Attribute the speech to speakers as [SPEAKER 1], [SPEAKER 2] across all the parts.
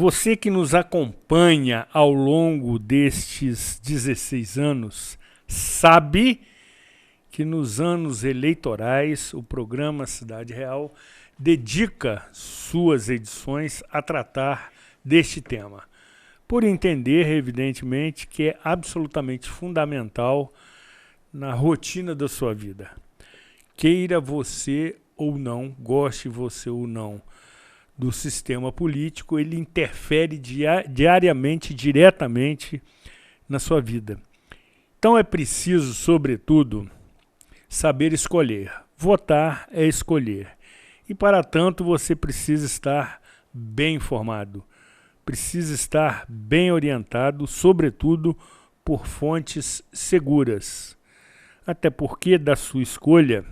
[SPEAKER 1] Você que nos acompanha ao longo destes 16 anos sabe que nos anos eleitorais o programa Cidade Real dedica suas edições a tratar deste tema, por entender, evidentemente, que é absolutamente fundamental na rotina da sua vida. Queira você ou não, goste você ou não do sistema político, ele interfere diariamente, diretamente na sua vida. Então é preciso, sobretudo, saber escolher. Votar é escolher. E para tanto você precisa estar bem informado, precisa estar bem orientado, sobretudo por fontes seguras. Até porque da sua escolha,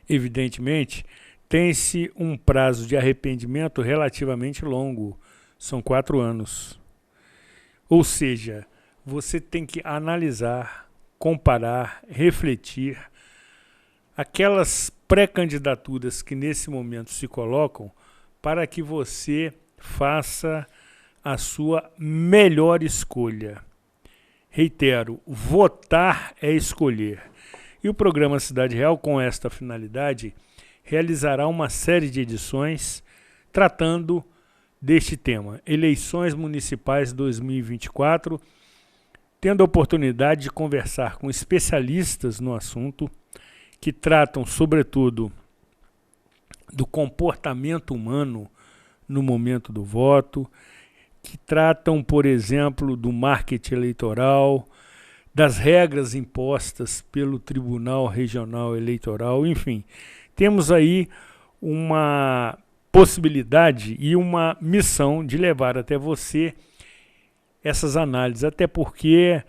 [SPEAKER 1] evidentemente, tem-se um prazo de arrependimento relativamente longo, são 4 anos. Ou seja, você tem que analisar, comparar, refletir aquelas pré-candidaturas que nesse momento se colocam para que você faça a sua melhor escolha. Reitero, votar é escolher. E o programa Cidade Real, com esta finalidade, realizará uma série de edições tratando deste tema, eleições municipais 2024, tendo a oportunidade de conversar com especialistas no assunto, que tratam, sobretudo, do comportamento humano no momento do voto, que tratam, por exemplo, do marketing eleitoral, das regras impostas pelo Tribunal Regional Eleitoral, enfim. Temos aí uma possibilidade e uma missão de levar até você essas análises, até porque,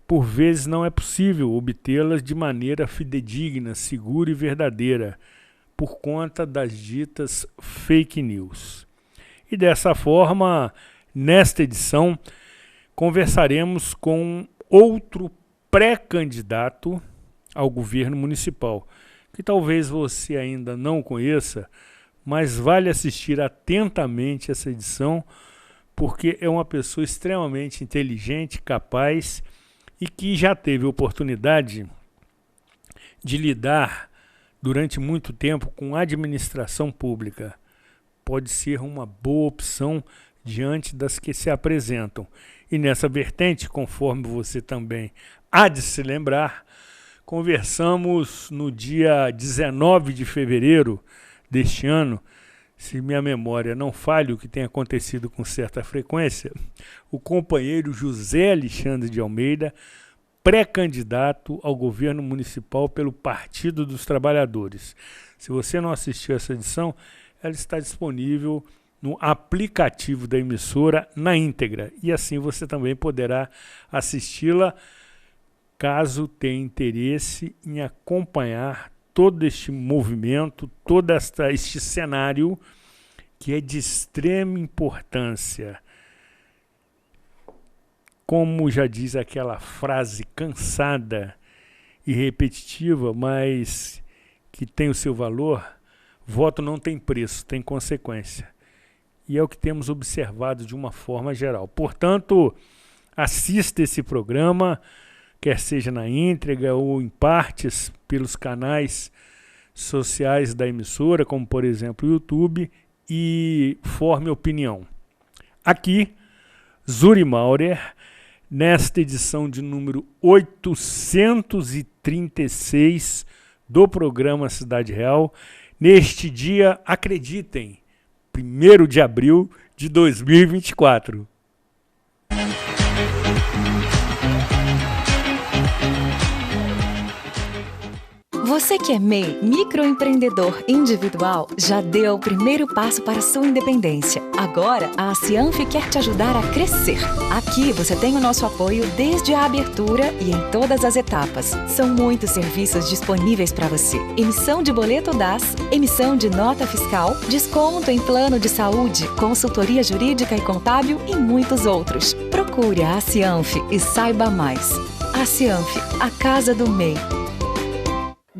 [SPEAKER 1] por vezes, não é possível obtê-las de maneira fidedigna, segura e verdadeira, por conta das ditas fake news. E dessa forma, nesta edição, conversaremos com outro pré-candidato ao governo municipal, que talvez você ainda não conheça, mas vale assistir atentamente essa edição, porque é uma pessoa extremamente inteligente, capaz e que já teve oportunidade de lidar durante muito tempo com administração pública. Pode ser uma boa opção diante das que se apresentam. E nessa vertente, conforme você também há de se lembrar, conversamos no dia 19 de fevereiro deste ano, se minha memória não falha, o que tem acontecido com certa frequência, o companheiro José Alexandre de Almeida, pré-candidato ao governo municipal pelo Partido dos Trabalhadores. Se você não assistiu essa edição, ela está disponível no aplicativo da emissora na íntegra, e assim você também poderá assisti-la caso tenha interesse em acompanhar todo este movimento, todo este cenário que é de extrema importância. Como já diz aquela frase cansada e repetitiva, mas que tem o seu valor, voto não tem preço, tem consequência. E é o que temos observado de uma forma geral. Portanto, assista esse programa, quer seja na íntegra ou em partes, pelos canais sociais da emissora, como por exemplo o YouTube, e forme opinião. Aqui, Zuri Maurer, nesta edição de número 836 do programa Cidade Real, neste dia, acreditem, 1º de abril de 2024.
[SPEAKER 2] Você que é MEI, microempreendedor individual, já deu o primeiro passo para a sua independência. Agora, a Cianf quer te ajudar a crescer. Aqui você tem o nosso apoio desde a abertura e em todas as etapas. São muitos serviços disponíveis para você. Emissão de boleto DAS, emissão de nota fiscal, desconto em plano de saúde, consultoria jurídica e contábil e muitos outros. Procure a Cianf e saiba mais. A Cianf, a casa do MEI.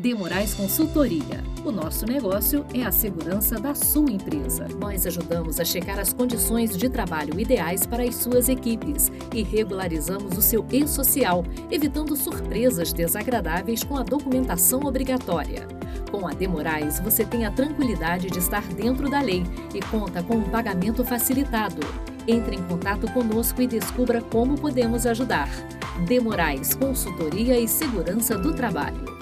[SPEAKER 3] De Moraes Consultoria, O nosso negócio é a segurança da sua empresa. Nós ajudamos a checar as condições de trabalho ideais para as suas equipes e regularizamos o seu e-social, evitando surpresas desagradáveis com a documentação obrigatória. Com a Demorais, você tem a tranquilidade de estar dentro da lei e conta com um pagamento facilitado. Entre em contato conosco e descubra como podemos ajudar. Demorais, consultoria e segurança do trabalho.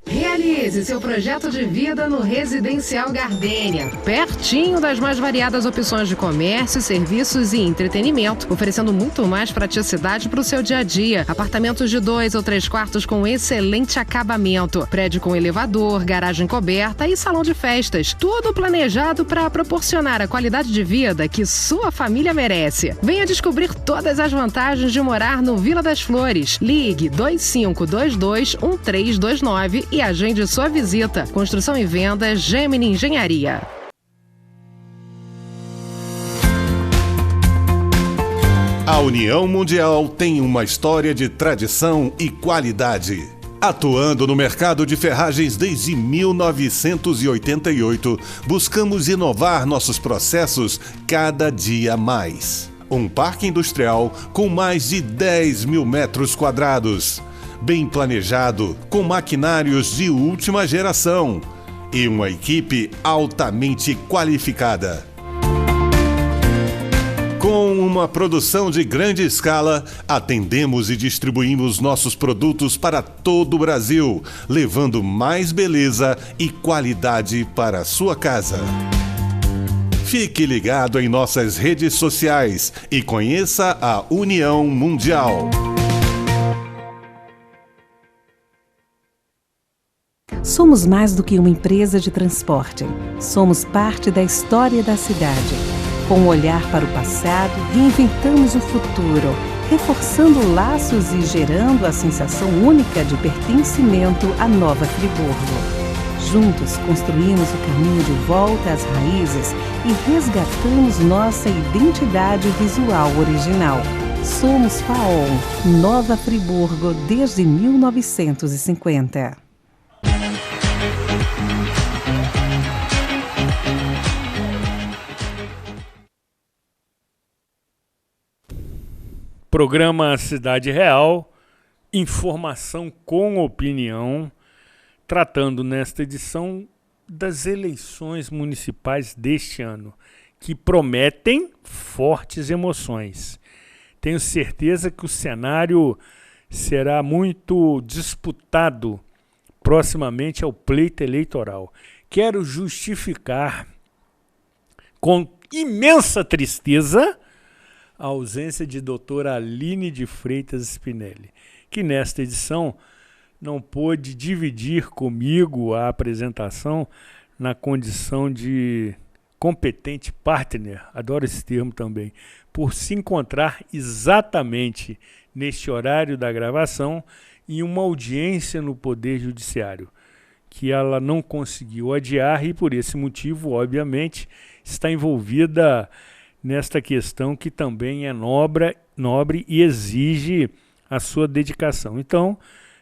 [SPEAKER 4] Realize seu projeto de vida no Residencial Gardênia, pertinho das mais variadas opções de comércio, serviços e entretenimento, oferecendo muito mais praticidade para o seu dia a dia. Apartamentos de 2 ou 3 quartos com excelente acabamento, prédio com elevador, garagem coberta e salão de festas. Tudo planejado para proporcionar a qualidade de vida que sua família merece. Venha descobrir todas as vantagens de morar no Vila das Flores. Ligue 2522-1329 e agende sua visita. Construção e vendas Gemini Engenharia.
[SPEAKER 5] A União Mundial tem uma história de tradição e qualidade. Atuando no mercado de ferragens desde 1988, buscamos inovar nossos processos cada dia mais. Um parque industrial com mais de 10 mil metros quadrados. Bem planejado, com maquinários de última geração e uma equipe altamente qualificada. Com uma produção de grande escala, atendemos e distribuímos nossos produtos para todo o Brasil, levando mais beleza e qualidade para a sua casa. Fique ligado em nossas redes sociais e conheça a União Mundial.
[SPEAKER 6] Somos mais do que uma empresa de transporte. Somos parte da história da cidade. Com um olhar para o passado, reinventamos o futuro, reforçando laços e gerando a sensação única de pertencimento à Nova Friburgo. Juntos, construímos o caminho de volta às raízes e resgatamos nossa identidade visual original. Somos FAON, Nova Friburgo desde 1950.
[SPEAKER 1] Programa Cidade Real, informação com opinião, tratando nesta edição das eleições municipais deste ano, que prometem fortes emoções. Tenho certeza que o cenário será muito disputado proximamente ao pleito eleitoral. Quero justificar com imensa tristeza a ausência de doutora Aline de Freitas Spinelli, que nesta edição não pôde dividir comigo a apresentação na condição de competente partner, adoro esse termo também, por se encontrar exatamente neste horário da gravação em uma audiência no Poder Judiciário, que ela não conseguiu adiar e, por esse motivo, obviamente, está envolvida nesta questão que também é nobre e exige a sua dedicação. Então,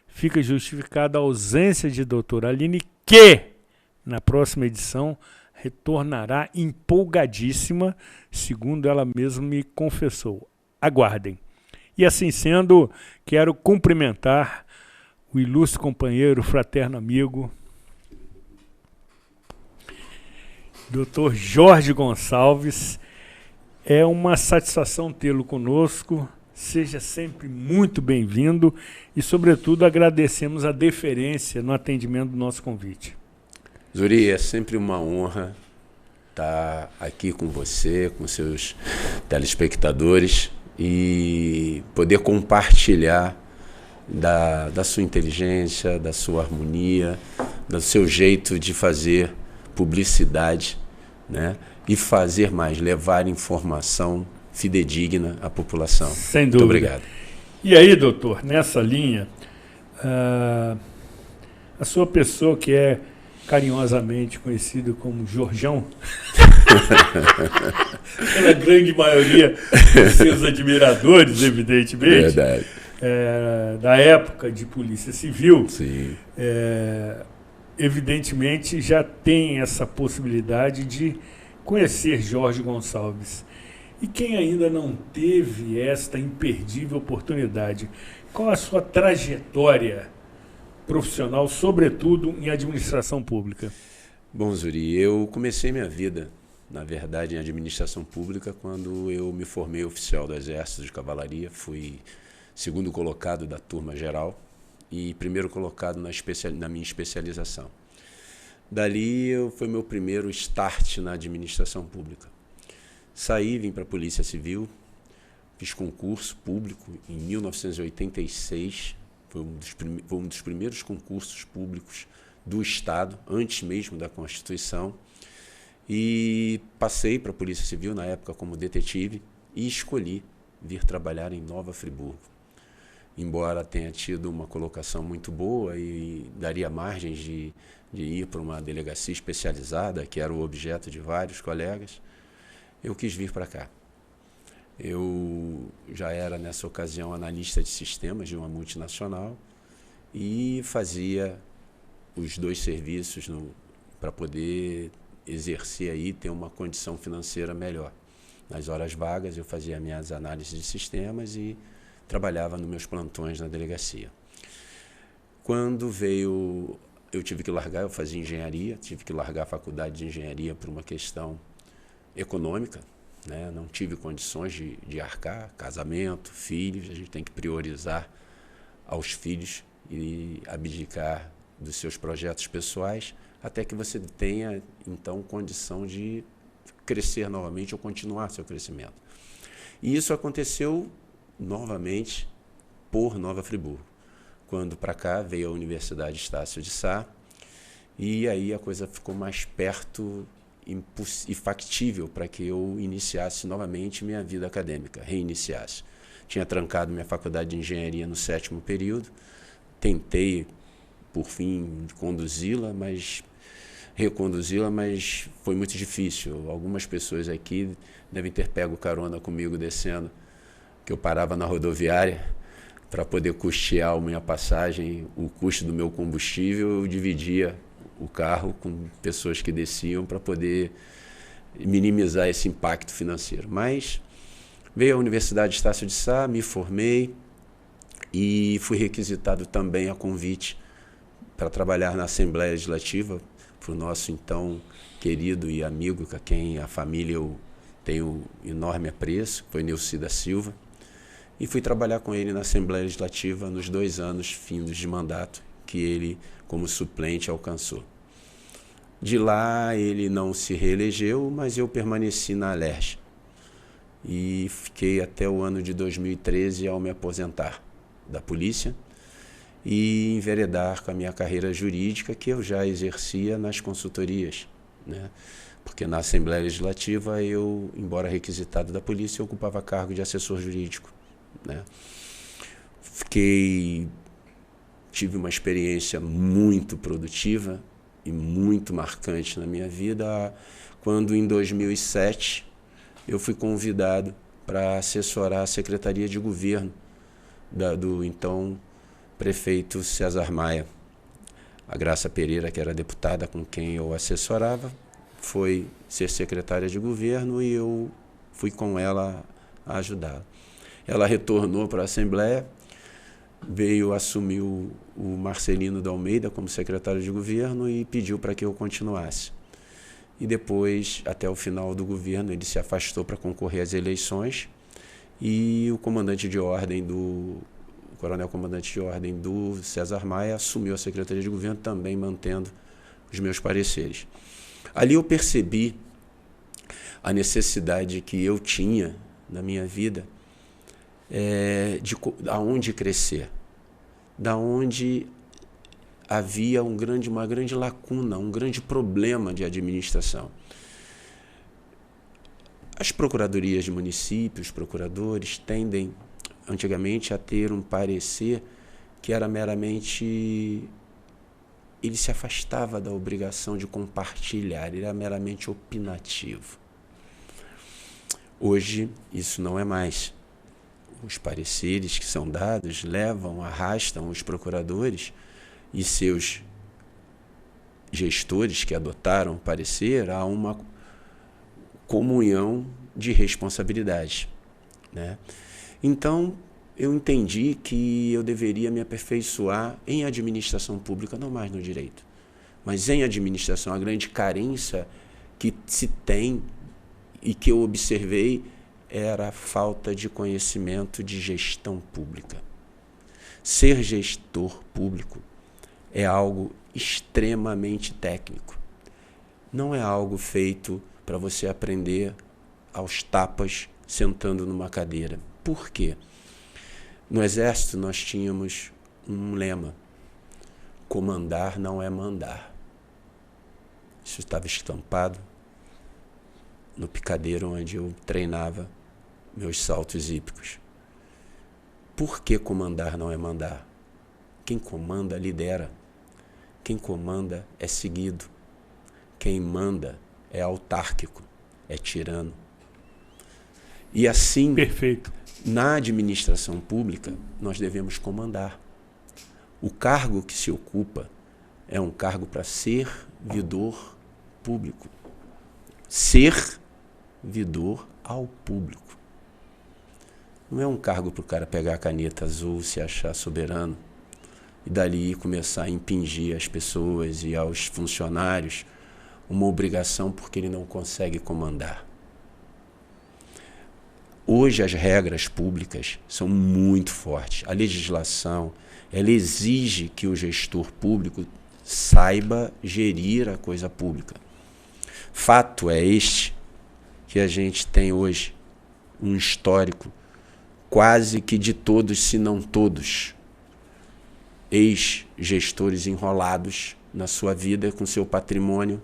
[SPEAKER 1] fica justificada a ausência de doutora Aline, que, na próxima edição, retornará empolgadíssima, segundo ela mesma me confessou. Aguardem. E assim sendo, quero cumprimentar o ilustre companheiro, fraterno amigo, Dr. Jorge Gonçalves. É uma satisfação tê-lo conosco. Seja sempre muito bem-vindo e, sobretudo, agradecemos a deferência no atendimento do nosso convite.
[SPEAKER 7] Zuri, é sempre uma honra estar aqui com você, com seus telespectadores e poder compartilhar da sua inteligência, da sua harmonia, do seu jeito de fazer publicidade, né? E fazer mais, levar informação fidedigna à população.
[SPEAKER 1] Sem dúvida.
[SPEAKER 7] Muito obrigado.
[SPEAKER 1] E aí, doutor, nessa linha, a sua pessoa que é carinhosamente conhecido como Jorjão, Pela grande maioria dos seus admiradores, evidentemente.
[SPEAKER 7] Verdade.
[SPEAKER 1] Da época de Polícia Civil,
[SPEAKER 7] Sim.
[SPEAKER 1] Evidentemente já tem essa possibilidade de conhecer Jorge Gonçalves. E quem ainda não teve esta imperdível oportunidade, qual a sua trajetória profissional, sobretudo em administração pública?
[SPEAKER 7] Bom, Zuri, eu comecei minha vida, na verdade, em administração pública quando eu me formei oficial do Exército de Cavalaria. Fui segundo colocado da turma geral e primeiro colocado na minha especialização. Dali foi meu primeiro start na administração pública. Saí, vim para a Polícia Civil, fiz concurso público em 1986, foi um dos primeiros concursos públicos do Estado, antes mesmo da Constituição, e passei para a Polícia Civil na época como detetive e escolhi vir trabalhar em Nova Friburgo. Embora tenha tido uma colocação muito boa e daria margens de ir para uma delegacia especializada, que era o objeto de vários colegas, eu quis vir para cá. Eu já era, nessa ocasião, analista de sistemas de uma multinacional e fazia os dois serviços para poder exercer aí, ter uma condição financeira melhor. Nas horas vagas, eu fazia minhas análises de sistemas e trabalhava nos meus plantões na delegacia. Quando veio, eu tive que largar, eu fazia engenharia, tive que largar a faculdade de engenharia por uma questão econômica, né? Não tive condições de arcar, casamento, filhos, a gente tem que priorizar aos filhos e abdicar dos seus projetos pessoais, até que você tenha, então, condição de crescer novamente ou continuar seu crescimento. E isso aconteceu novamente por Nova Friburgo, quando para cá veio a Universidade Estácio de Sá, e aí a coisa ficou mais perto e factível para que eu iniciasse novamente minha vida acadêmica, reiniciasse. Tinha trancado minha faculdade de engenharia no 7º período, tentei, por fim, reconduzi-la, mas foi muito difícil. Algumas pessoas aqui devem ter pego carona comigo descendo, que eu parava na rodoviária para poder custear a minha passagem, o custo do meu combustível, eu dividia o carro com pessoas que desciam para poder minimizar esse impacto financeiro. Mas veio a Universidade Estácio de Sá, me formei e fui requisitado também a convite para trabalhar na Assembleia Legislativa, para o nosso então querido e amigo, a quem a família eu tenho enorme apreço, foi Nilci da Silva, e fui trabalhar com ele na Assembleia Legislativa nos 2 anos findos de mandato que ele, como suplente, alcançou. De lá ele não se reelegeu, mas eu permaneci na Alerj e fiquei até o ano de 2013 ao me aposentar da polícia e enveredar com a minha carreira jurídica, que eu já exercia nas consultorias, né? Porque na Assembleia Legislativa eu, embora requisitado da polícia, eu ocupava cargo de assessor jurídico, né? Tive uma experiência muito produtiva e muito marcante na minha vida, quando em 2007 eu fui convidado para assessorar a Secretaria de Governo do então prefeito César Maia. A Graça Pereira, que era deputada com quem eu assessorava, foi ser secretária de governo e eu fui com ela a ajudá-la. Ela retornou para a Assembleia, veio assumir o Marcelino da Almeida como secretário de governo e pediu para que eu continuasse. E depois, até o final do governo, ele se afastou para concorrer às eleições e o coronel comandante de ordem do César Maia assumiu a Secretaria de Governo, também mantendo os meus pareceres. Ali eu percebi a necessidade que eu tinha na minha vida de aonde crescer, da onde havia uma grande lacuna, um grande problema de administração. As procuradorias de municípios, os procuradores tendem antigamente a ter um parecer que era meramente ele se afastava da obrigação de compartilhar, ele era meramente opinativo. Hoje, isso não é mais. Os pareceres que são dados arrastam os procuradores e seus gestores que adotaram o parecer a uma comunhão de responsabilidade, né? Então, eu entendi que eu deveria me aperfeiçoar em administração pública, não mais no direito, mas em administração. A grande carência que se tem e que eu observei era a falta de conhecimento de gestão pública. Ser gestor público é algo extremamente técnico. Não é algo feito para você aprender aos tapas sentando numa cadeira. Por quê? No Exército nós tínhamos um lema: comandar não é mandar. Isso estava estampado no picadeiro onde eu treinava meus saltos hípicos. Por que comandar não é mandar? Quem comanda lidera. Quem comanda é seguido. Quem manda é autárquico, é tirano. E assim,
[SPEAKER 1] Perfeito.
[SPEAKER 7] Na administração pública, nós devemos comandar. O cargo que se ocupa é um cargo para servidor público. Servidor ao público. Não é um cargo para o cara pegar a caneta azul, se achar soberano, e dali começar a impingir às pessoas e aos funcionários uma obrigação porque ele não consegue comandar. Hoje as regras públicas são muito fortes. A legislação, ela exige que o gestor público saiba gerir a coisa pública. Fato é este, que a gente tem hoje um histórico quase que de todos, se não todos, ex-gestores enrolados na sua vida com seu patrimônio,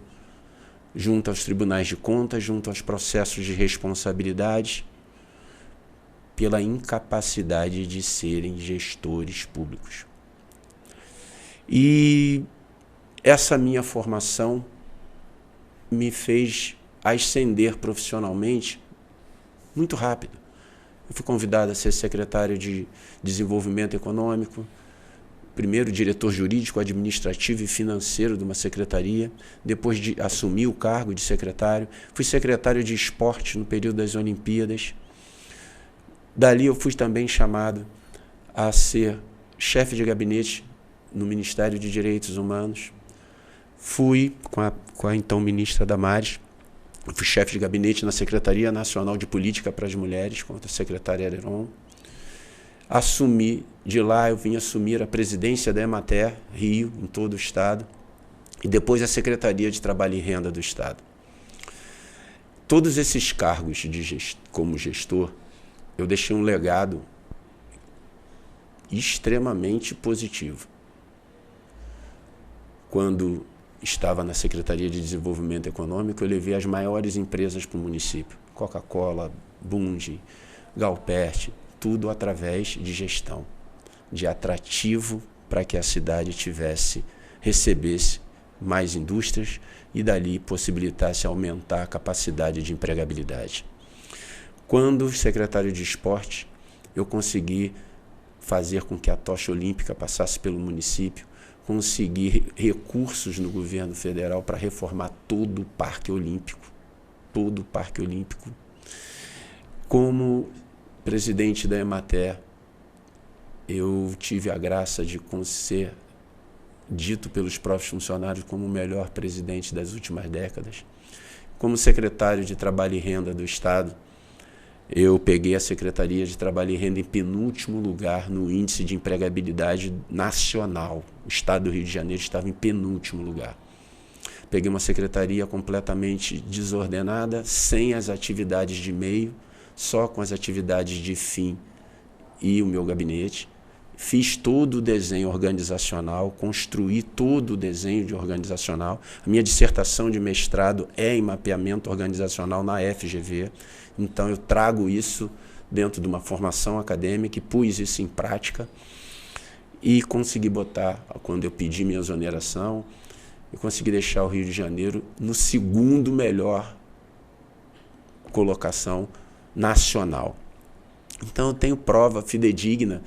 [SPEAKER 7] junto aos tribunais de contas, junto aos processos de responsabilidade, pela incapacidade de serem gestores públicos. E essa minha formação me fez ascender profissionalmente muito rápido. Eu fui convidado a ser secretário de Desenvolvimento Econômico, primeiro diretor jurídico, administrativo e financeiro de uma secretaria, depois de assumir o cargo de secretário, fui secretário de esporte no período das Olimpíadas. Dali eu fui também chamado a ser chefe de gabinete no Ministério de Direitos Humanos. Fui com a então ministra Damares, fui chefe de gabinete na Secretaria Nacional de Política para as Mulheres, com a secretária Heron. Assumi, de lá eu vim assumir a presidência da Emater, Rio, em todo o Estado, e depois a Secretaria de Trabalho e Renda do Estado. Todos esses cargos como gestor, eu deixei um legado extremamente positivo. Quando estava na Secretaria de Desenvolvimento Econômico, eu levei as maiores empresas para o município. Coca-Cola, Bunge, Galpert, tudo através de gestão, de atrativo para que a cidade recebesse mais indústrias e dali possibilitasse aumentar a capacidade de empregabilidade. Quando secretário de esporte, eu consegui fazer com que a tocha olímpica passasse pelo município, consegui recursos no governo federal para reformar todo o Parque Olímpico. Todo o Parque Olímpico. Como presidente da Emater, eu tive a graça de ser dito pelos próprios funcionários como o melhor presidente das últimas décadas. Como secretário de Trabalho e Renda do Estado, eu peguei a Secretaria de Trabalho e Renda em penúltimo lugar no índice de empregabilidade nacional. O Estado do Rio de Janeiro estava em penúltimo lugar. Peguei uma secretaria completamente desordenada, sem as atividades de meio, só com as atividades de fim e o meu gabinete. Fiz todo o desenho organizacional, construí todo o desenho organizacional. A minha dissertação de mestrado é em mapeamento organizacional na FGV. Então, eu trago isso dentro de uma formação acadêmica e pus isso em prática. e consegui botar, quando eu pedi minha exoneração, eu consegui deixar o Rio de Janeiro no segundo melhor colocação nacional. Então eu tenho prova fidedigna,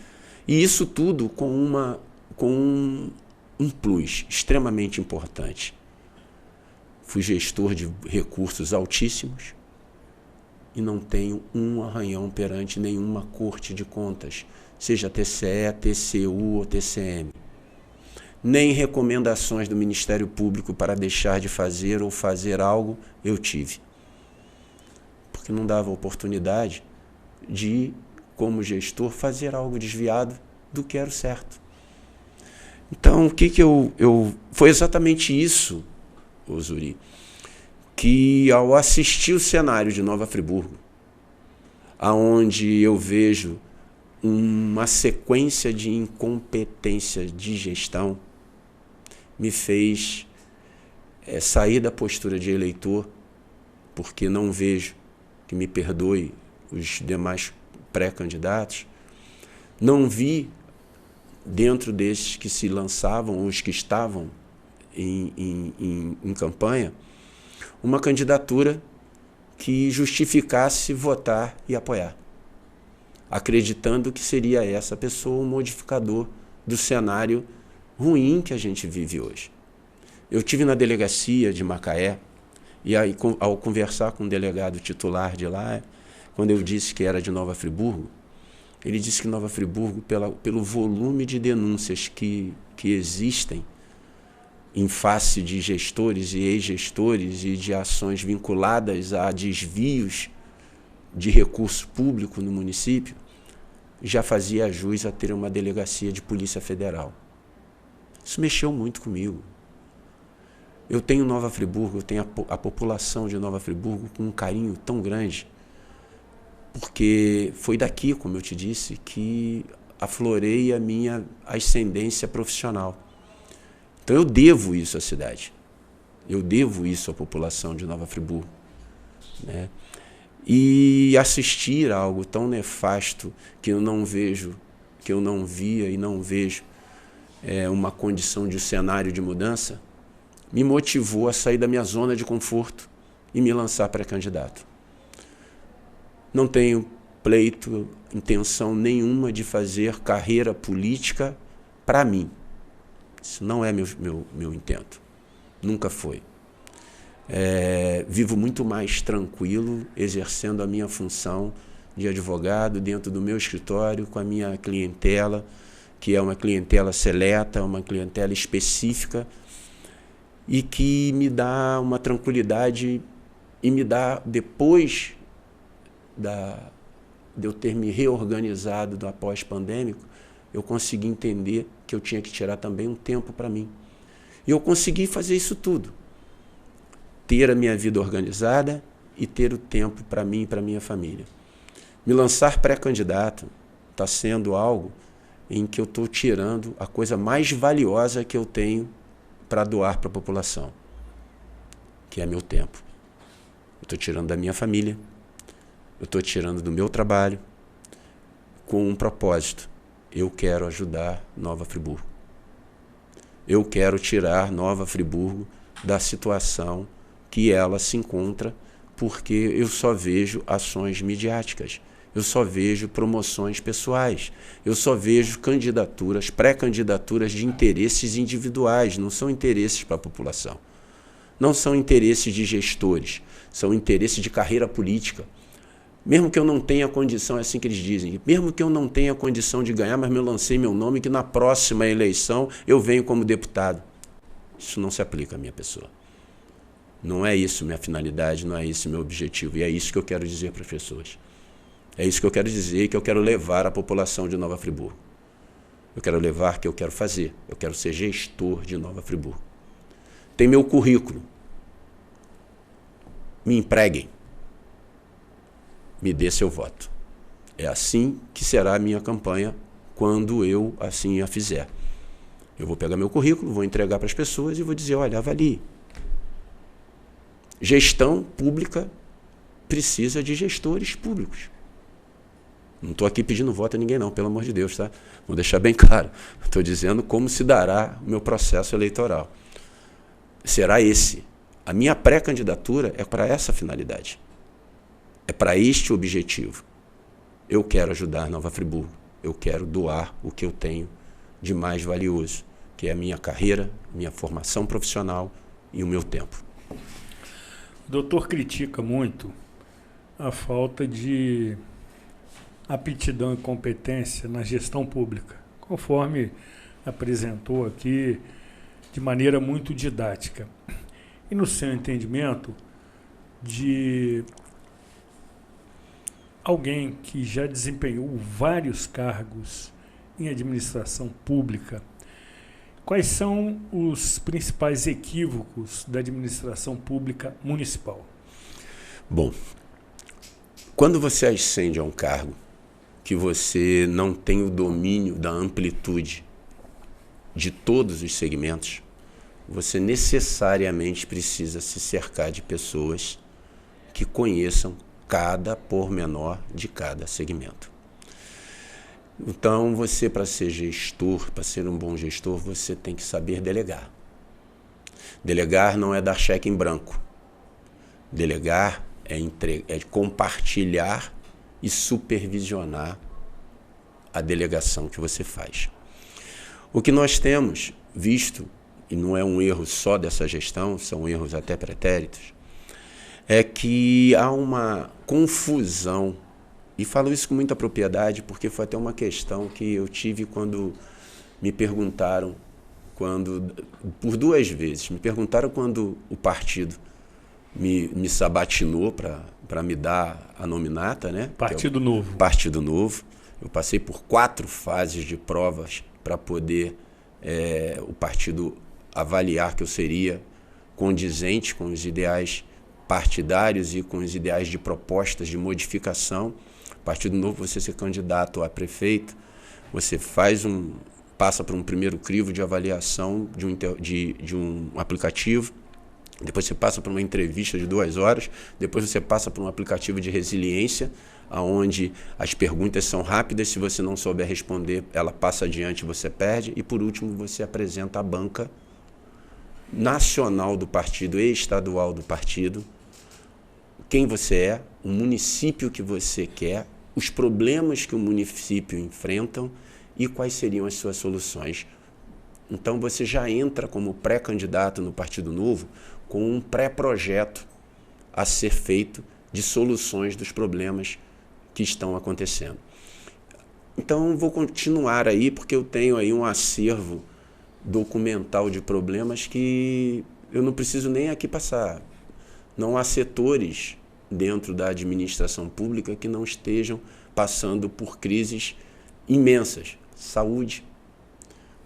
[SPEAKER 7] e isso tudo com um plus extremamente importante. Fui gestor de recursos altíssimos e não tenho um arranhão perante nenhuma corte de contas, seja TCE, TCU ou TCM. Nem recomendações do Ministério Público para deixar de fazer ou fazer algo eu tive. Porque não dava oportunidade de, como gestor, fazer algo desviado do que era o certo. Então, o que foi exatamente isso, Zuri, que ao assistir o cenário de Nova Friburgo, aonde eu vejo uma sequência de incompetência de gestão, me fez sair da postura de eleitor, porque não vejo, que me perdoe os demais pré-candidatos, não vi dentro desses que se lançavam, os que estavam em campanha, uma candidatura que justificasse votar e apoiar, acreditando que seria essa pessoa um modificador do cenário ruim que a gente vive hoje. Eu tive na delegacia de Macaé, e aí, ao conversar com o delegado titular de lá, quando eu disse que era de Nova Friburgo, ele disse que Nova Friburgo, pelo volume de denúncias que existem em face de gestores e ex-gestores e de ações vinculadas a desvios de recurso público no município, já fazia jus a ter uma delegacia de Polícia Federal. Isso mexeu muito comigo. Eu tenho Nova Friburgo, eu tenho a população de Nova Friburgo com um carinho tão grande, porque foi daqui, como eu te disse, que aflorei a minha ascendência profissional. Então eu devo isso à cidade, eu devo isso à população de Nova Friburgo, né? E assistir a algo tão nefasto que eu não vejo, que eu não via e não vejo uma condição de cenário de mudança, me motivou a sair da minha zona de conforto e me lançar pré-candidato. Não tenho pleito, intenção nenhuma de fazer carreira política para mim. Isso não é meu intento. Nunca foi. Vivo muito mais tranquilo, exercendo a minha função de advogado dentro do meu escritório, com a minha clientela, que é uma clientela seleta, uma clientela específica, e que me dá uma tranquilidade e me dá, depois de eu ter me reorganizado do pós-pandêmico, eu consegui entender que eu tinha que tirar também um tempo para mim. E eu consegui fazer isso tudo. Ter a minha vida organizada e ter o tempo para mim e para minha família. Me lançar pré-candidato está sendo algo em que eu estou tirando a coisa mais valiosa que eu tenho para doar para a população, que é meu tempo. Eu estou tirando da minha família, eu estou tirando do meu trabalho, com um propósito. Eu quero ajudar Nova Friburgo. Eu quero tirar Nova Friburgo da situação que ela se encontra, porque eu só vejo ações midiáticas, eu só vejo promoções pessoais, eu só vejo candidaturas, pré-candidaturas de interesses individuais, não são interesses para a população. Não são interesses de gestores, são interesses de carreira política. Mesmo que eu não tenha condição, é assim que eles dizem, mesmo que eu não tenha condição de ganhar, mas eu lancei meu nome, que na próxima eleição eu venho como deputado. Isso não se aplica à minha pessoa. Não é isso minha finalidade, não é isso meu objetivo. E é isso que eu quero dizer para as pessoas. É isso que eu quero dizer e que eu quero levar à população de Nova Friburgo. Eu quero levar o que eu quero fazer. Eu quero ser gestor de Nova Friburgo. Tem meu currículo. Me empreguem. Me dê seu voto. É assim que será a minha campanha quando eu assim a fizer. Eu vou pegar meu currículo, vou entregar para as pessoas e vou dizer, olha, avalie. Gestão pública precisa de gestores públicos. Não estou aqui pedindo voto a ninguém não, pelo amor de Deus, tá? Vou deixar bem claro. Estou dizendo como se dará o meu processo eleitoral. Será esse. A minha pré-candidatura é para essa finalidade. É para este objetivo. Eu quero ajudar Nova Friburgo. Eu quero doar o que eu tenho de mais valioso, que é a minha carreira, minha formação profissional e o meu tempo.
[SPEAKER 1] O doutor critica muito a falta de aptidão e competência na gestão pública, conforme apresentou aqui de maneira muito didática. E no seu entendimento, de alguém que já desempenhou vários cargos em administração pública, quais são os principais equívocos da administração pública municipal?
[SPEAKER 7] Bom, quando você ascende a um cargo que você não tem o domínio da amplitude de todos os segmentos, você necessariamente precisa se cercar de pessoas que conheçam cada pormenor de cada segmento. Então, você, para ser gestor, para ser um bom gestor, você tem que saber delegar. Delegar não é dar cheque em branco. Delegar é compartilhar e supervisionar a delegação que você faz. O que nós temos visto, e não é um erro só dessa gestão, são erros até pretéritos, é que há uma confusão, e falo isso com muita propriedade, porque foi até uma questão que eu tive quando me perguntaram, por 2 vezes, me perguntaram quando o partido me sabatinou para me dar a nominata, né?
[SPEAKER 1] Partido Novo.
[SPEAKER 7] Partido Novo. Eu passei por 4 fases de provas para poder o partido avaliar que eu seria condizente com os ideais partidários e com os ideais de propostas de modificação. Partido Novo, você ser candidato a prefeito, você passa por um primeiro crivo de avaliação de um aplicativo, depois você passa por uma entrevista de 2 horas, depois você passa por um aplicativo de resiliência, onde as perguntas são rápidas, se você não souber responder, ela passa adiante, você perde, e por último você apresenta a banca nacional do partido e estadual do partido, quem você é, o município que você quer, os problemas que o município enfrentam e quais seriam as suas soluções. Então você já entra como pré-candidato no Partido Novo com um pré-projeto a ser feito de soluções dos problemas que estão acontecendo. Então vou continuar aí, porque eu tenho aí um acervo documental de problemas que eu não preciso nem aqui passar. Não há setores dentro da administração pública que não estejam passando por crises imensas. Saúde,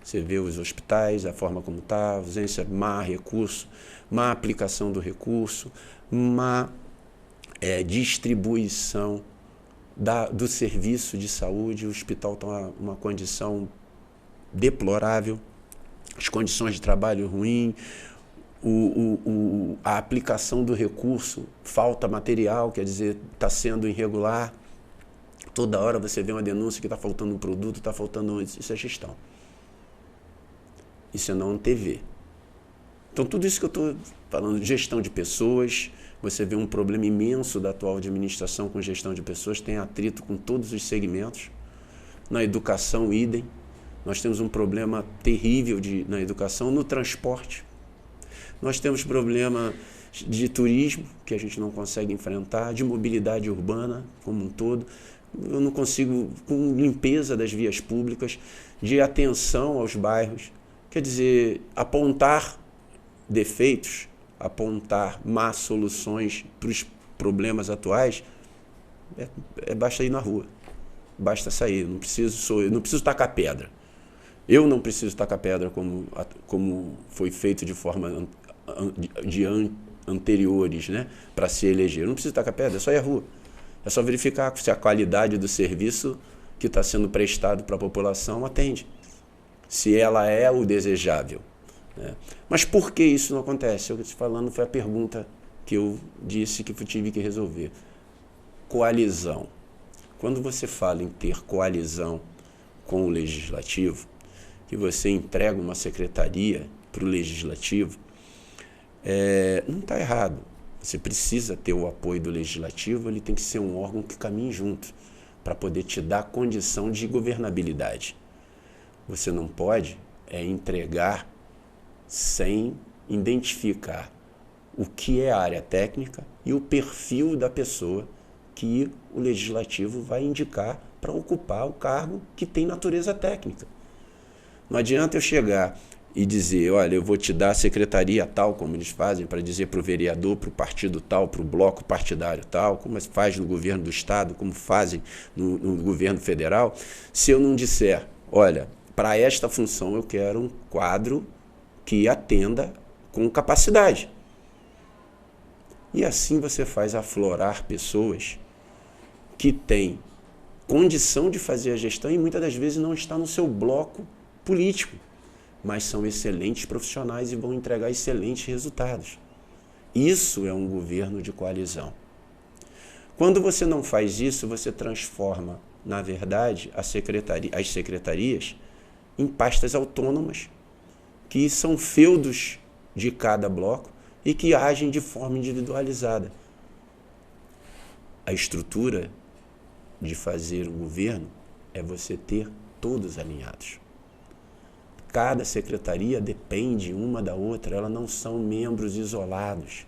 [SPEAKER 7] você vê os hospitais, a forma como está, ausência, má recurso, má aplicação do recurso, má distribuição do serviço de saúde. O hospital está numa condição deplorável, as condições de trabalho ruins, a aplicação do recurso, falta material, quer dizer, está sendo irregular. Toda hora você vê uma denúncia que está faltando um produto, está faltando... Isso é gestão. Isso é não TV. Então, tudo isso que eu estou falando, gestão de pessoas, você vê um problema imenso da atual administração com gestão de pessoas, tem atrito com todos os segmentos. Na educação, idem. Nós temos um problema terrível na educação, no transporte. Nós temos problema de turismo, que a gente não consegue enfrentar, de mobilidade urbana como um todo. Eu não consigo, com limpeza das vias públicas, de atenção aos bairros. Quer dizer, apontar defeitos, apontar más soluções para os problemas atuais, basta ir na rua, basta sair. Não preciso tacar pedra. Eu não preciso tacar pedra como foi feito de forma anteriores, né, para se eleger. Eu não preciso tacar pedra, é só ir à rua. É só verificar se a qualidade do serviço que está sendo prestado para a população atende, se ela é o desejável, né? Mas por que isso não acontece? Eu estou falando, foi a pergunta que eu disse que eu tive que resolver. Coalizão. Quando você fala em ter coalizão com o Legislativo, que você entrega uma secretaria para o Legislativo, não está errado. Você precisa ter o apoio do Legislativo, ele tem que ser um órgão que caminhe junto, para poder te dar condição de governabilidade. Você não pode entregar sem identificar o que é a área técnica e o perfil da pessoa que o Legislativo vai indicar para ocupar o cargo que tem natureza técnica. Não adianta eu chegar e dizer, olha, eu vou te dar a secretaria tal, como eles fazem, para dizer para o vereador, para o partido tal, para o bloco partidário tal, como faz no governo do Estado, como fazem no governo federal, se eu não disser, olha, para esta função eu quero um quadro que atenda com capacidade. E assim você faz aflorar pessoas que têm condição de fazer a gestão e muitas das vezes não está no seu bloco político, mas são excelentes profissionais e vão entregar excelentes resultados. Isso é um governo de coalizão. Quando você não faz isso, você transforma, na verdade, as secretarias em pastas autônomas, que são feudos de cada bloco e que agem de forma individualizada. A estrutura de fazer um governo é você ter todos alinhados. Cada secretaria depende uma da outra, elas não são membros isolados.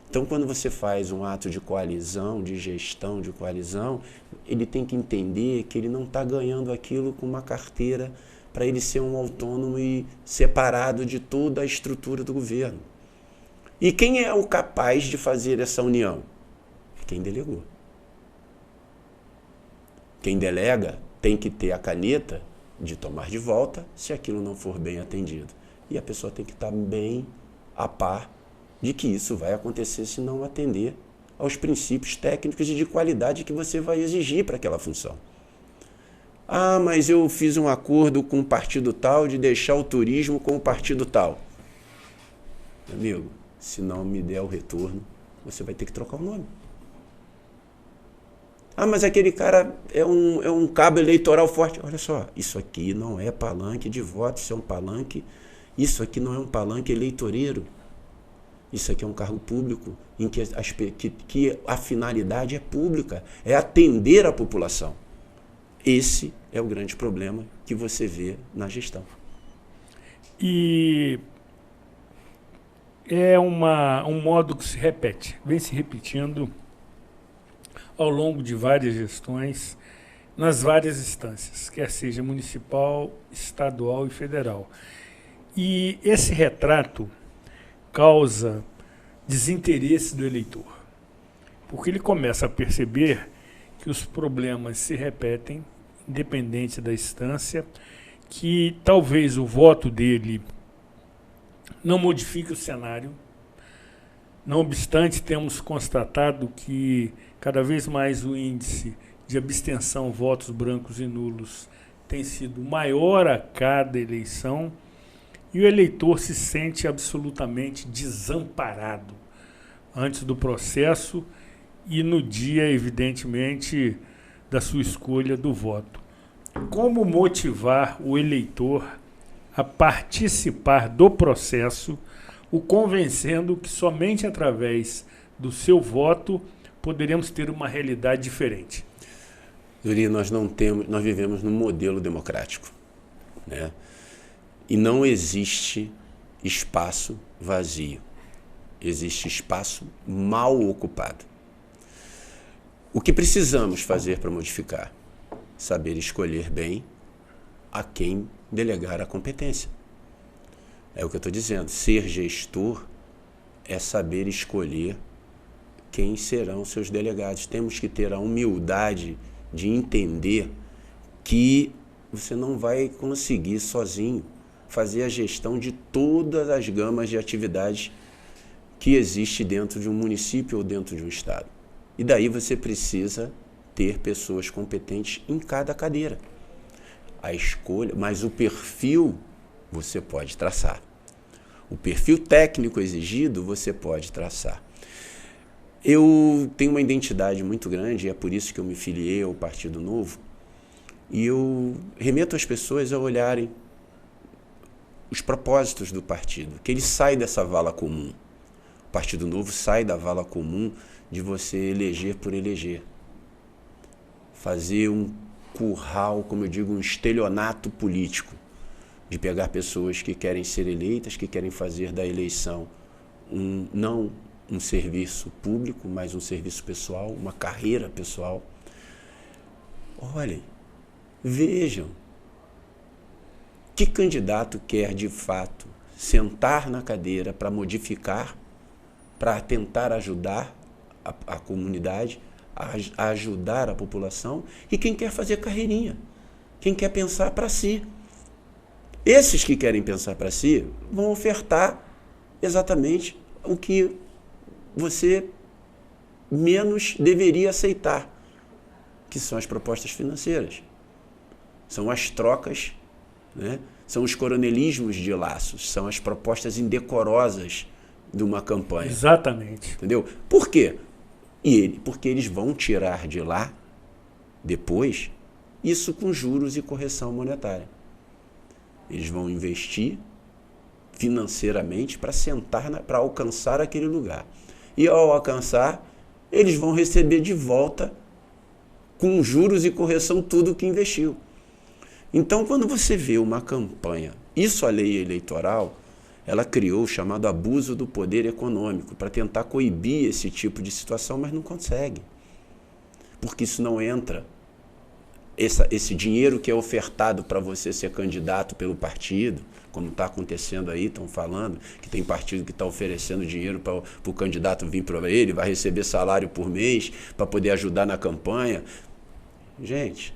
[SPEAKER 7] Então, quando você faz um ato de coalizão, de gestão de coalizão, ele tem que entender que ele não está ganhando aquilo com uma carteira para ele ser um autônomo e separado de toda a estrutura do governo. E quem é o capaz de fazer essa união? Quem delegou. Quem delega tem que ter a caneta de tomar de volta se aquilo não for bem atendido. E a pessoa tem que estar bem a par de que isso vai acontecer se não atender aos princípios técnicos e de qualidade que você vai exigir para aquela função. Ah, mas eu fiz um acordo com o partido tal de deixar o turismo com o partido tal. Amigo, se não me der o retorno, você vai ter que trocar o nome. Ah, mas aquele cara é um cabo eleitoral forte. Olha só, isso aqui não é palanque de votos, isso aqui não é um palanque eleitoreiro. Isso aqui é um cargo público em que a finalidade é pública, é atender a população. Esse é o grande problema que você vê na gestão.
[SPEAKER 1] E é um modo que se repete, vem se repetindo ao longo de várias gestões, nas várias instâncias, quer seja municipal, estadual e federal. E esse retrato causa desinteresse do eleitor, porque ele começa a perceber que os problemas se repetem, independente da instância, que talvez o voto dele não modifique o cenário. Não obstante, temos constatado que cada vez mais o índice de abstenção, votos brancos e nulos, tem sido maior a cada eleição e o eleitor se sente absolutamente desamparado antes do processo e no dia, evidentemente, da sua escolha do voto. Como motivar o eleitor a participar do processo, o convencendo que somente através do seu voto poderemos ter uma realidade diferente?
[SPEAKER 7] Zuri, nós vivemos num modelo democrático, né? E não existe espaço vazio. Existe espaço mal ocupado. O que precisamos fazer para modificar? Saber escolher bem a quem delegar a competência. É o que eu estou dizendo. Ser gestor é saber escolher quem serão seus delegados. Temos que ter a humildade de entender que você não vai conseguir sozinho fazer a gestão de todas as gamas de atividades que existe dentro de um município ou dentro de um estado. E daí você precisa ter pessoas competentes em cada cadeira. A escolha, mas o perfil você pode traçar. O perfil técnico exigido você pode traçar. Eu tenho uma identidade muito grande, e é por isso que eu me filiei ao Partido Novo, e eu remeto as pessoas a olharem os propósitos do partido, que ele sai dessa vala comum. O Partido Novo sai da vala comum de você eleger por eleger. Fazer um curral, como eu digo, um estelionato político, de pegar pessoas que querem ser eleitas, que querem fazer da eleição não um serviço público, mas um serviço pessoal, uma carreira pessoal. Olhem, vejam, que candidato quer de fato sentar na cadeira para modificar, para tentar ajudar a comunidade, a ajudar a população, e quem quer fazer carreirinha, quem quer pensar para si. Esses que querem pensar para si vão ofertar exatamente o que você menos deveria aceitar, que são as propostas financeiras. São as trocas, né? São os coronelismos de laços, são as propostas indecorosas de uma campanha.
[SPEAKER 1] Exatamente.
[SPEAKER 7] Entendeu? Por quê? Porque eles vão tirar de lá, depois, isso com juros e correção monetária. Eles vão investir financeiramente para alcançar aquele lugar. E ao alcançar, eles vão receber de volta, com juros e correção, tudo que investiu. Então, quando você vê uma campanha, isso a lei eleitoral, ela criou o chamado abuso do poder econômico para tentar coibir esse tipo de situação, mas não consegue. Porque isso não entra. Esse dinheiro que é ofertado para você ser candidato pelo partido, como está acontecendo aí, estão falando que tem partido que está oferecendo dinheiro para o candidato vir para ele, vai receber salário por mês para poder ajudar na campanha. Gente,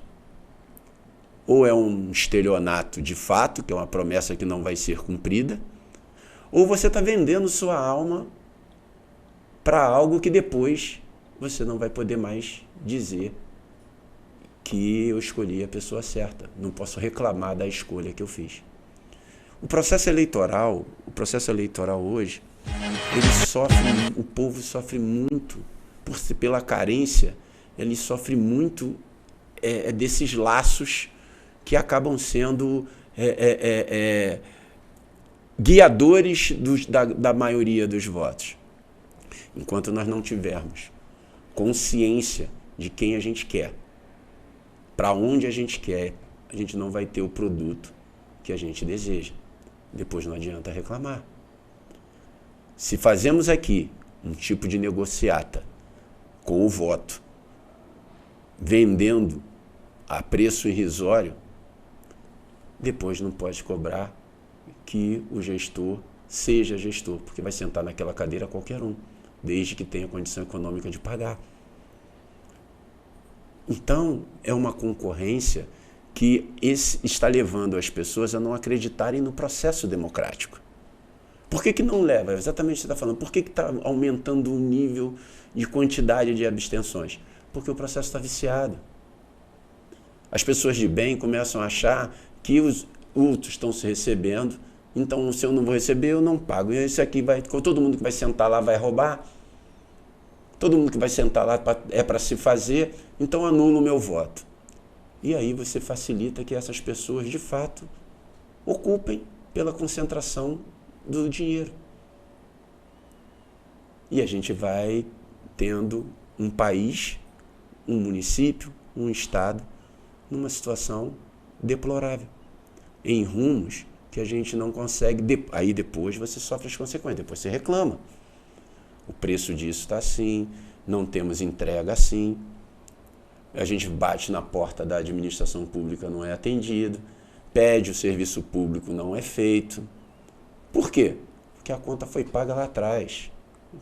[SPEAKER 7] ou é um estelionato de fato, que é uma promessa que não vai ser cumprida, ou você está vendendo sua alma para algo que depois você não vai poder mais dizer que eu escolhi a pessoa certa. Não posso reclamar da escolha que eu fiz. O processo eleitoral hoje, o povo sofre muito pela carência, ele sofre muito desses laços que acabam sendo guiadores da maioria dos votos. Enquanto nós não tivermos consciência de quem a gente quer, para onde a gente quer, a gente não vai ter o produto que a gente deseja. Depois não adianta reclamar. Se fazemos aqui um tipo de negociata com o voto, vendendo a preço irrisório, depois não pode cobrar que o gestor seja gestor, porque vai sentar naquela cadeira qualquer um, desde que tenha condição econômica de pagar. Então, é uma concorrência que está levando as pessoas a não acreditarem no processo democrático. Por que não leva? É exatamente o que você está falando. Por que está aumentando o nível de quantidade de abstenções? Porque o processo está viciado. As pessoas de bem começam a achar que os outros estão se recebendo, então se eu não vou receber, eu não pago. E esse aqui todo mundo que vai sentar lá vai roubar. Todo mundo que vai sentar lá é para se fazer, então anula o meu voto. E aí você facilita que essas pessoas, de fato, ocupem pela concentração do dinheiro. E a gente vai tendo um país, um município, um estado, numa situação deplorável, em rumos que a gente não consegue. Aí depois você sofre as consequências, depois você reclama. O preço disso está assim, não temos entrega assim, a gente bate na porta da administração pública, não é atendido, pede o serviço público, não é feito. Por quê? Porque a conta foi paga lá atrás,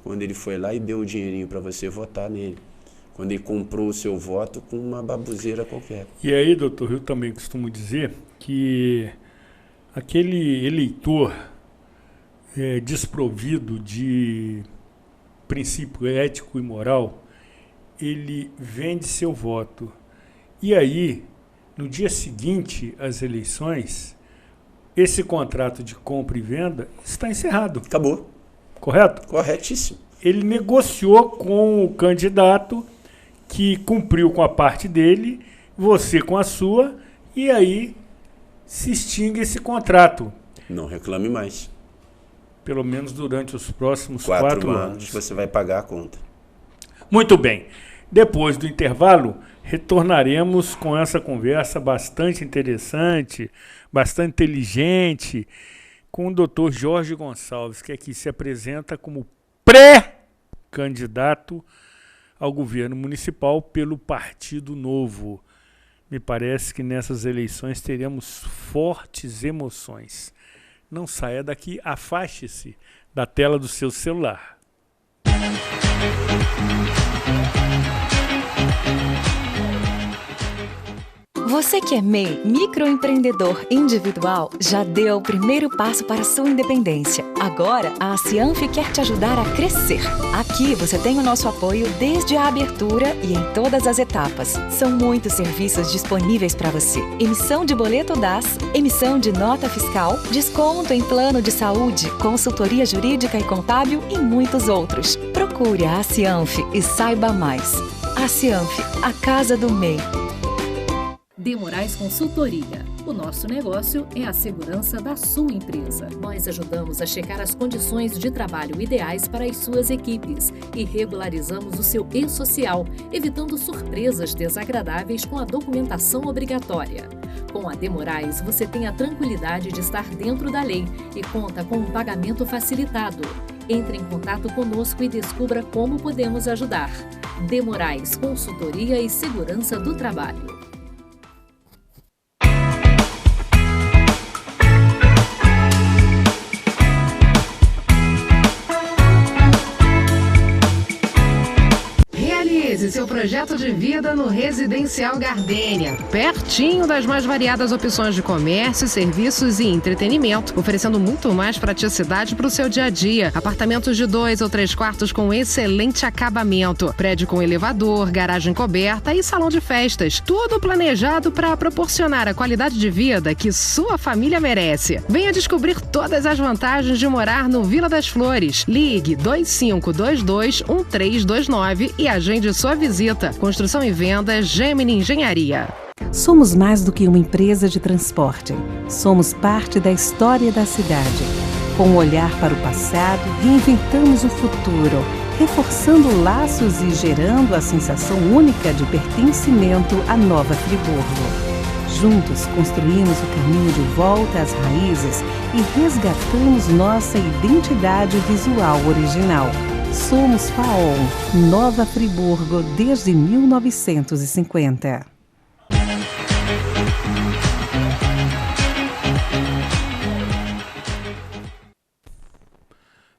[SPEAKER 7] quando ele foi lá e deu o dinheirinho para você votar nele, quando ele comprou o seu voto com uma baboseira qualquer.
[SPEAKER 1] E aí, doutor, eu também costumo dizer que aquele eleitor desprovido de princípio ético e moral, ele vende seu voto. E aí, no dia seguinte às eleições, esse contrato de compra e venda está encerrado.
[SPEAKER 7] Acabou.
[SPEAKER 1] Correto?
[SPEAKER 7] Corretíssimo.
[SPEAKER 1] ele negociou com o candidato que cumpriu com a parte dele, você com a sua, e aí se extingue esse contrato.
[SPEAKER 7] Não reclame mais.
[SPEAKER 1] Pelo menos durante os próximos
[SPEAKER 7] 4
[SPEAKER 1] anos.
[SPEAKER 7] você vai pagar a conta.
[SPEAKER 1] Muito bem. Depois do intervalo, retornaremos com essa conversa bastante interessante, bastante inteligente, com o Dr. Jorge Gonçalves, que aqui se apresenta como pré-candidato ao governo municipal pelo Partido Novo. Me parece que nessas eleições teremos fortes emoções. Não saia daqui, afaste-se da tela do seu celular.
[SPEAKER 2] Você que é MEI, microempreendedor individual, já deu o primeiro passo para a sua independência. Agora, a Cianf quer te ajudar a crescer. Aqui você tem o nosso apoio desde a abertura e em todas as etapas. São muitos serviços disponíveis para você. Emissão de boleto DAS, emissão de nota fiscal, desconto em plano de saúde, consultoria jurídica e contábil e muitos outros. Procure a Cianf e saiba mais. A Cianf, a casa do MEI.
[SPEAKER 3] De Moraes Consultoria. O nosso negócio é a segurança da sua empresa. Nós ajudamos a checar as condições de trabalho ideais para as suas equipes e regularizamos o seu e-social, evitando surpresas desagradáveis com a documentação obrigatória. Com a De Moraes, você tem a tranquilidade de estar dentro da lei e conta com um pagamento facilitado. Entre em contato conosco e descubra como podemos ajudar. De Moraes Consultoria e Segurança do Trabalho.
[SPEAKER 4] Seu projeto de vida no Residencial Gardênia, pertinho das mais variadas opções de comércio, serviços e entretenimento, oferecendo muito mais praticidade para o seu dia a dia. Apartamentos de 2 ou 3 quartos com excelente acabamento, prédio com elevador, garagem coberta e salão de festas, tudo planejado para proporcionar a qualidade de vida que sua família merece. Venha descobrir todas as vantagens de morar no Vila das Flores. Ligue 2522-1329 e agende sua visita. Construção e venda Gemini Engenharia.
[SPEAKER 6] Somos mais do que uma empresa de transporte. Somos parte da história da cidade. Com um olhar para o passado, reinventamos o futuro, reforçando laços e gerando a sensação única de pertencimento à Nova Friburgo. Juntos construímos o caminho de volta às raízes e resgatamos nossa identidade visual original. Somos FAOL, Nova Friburgo, desde 1950.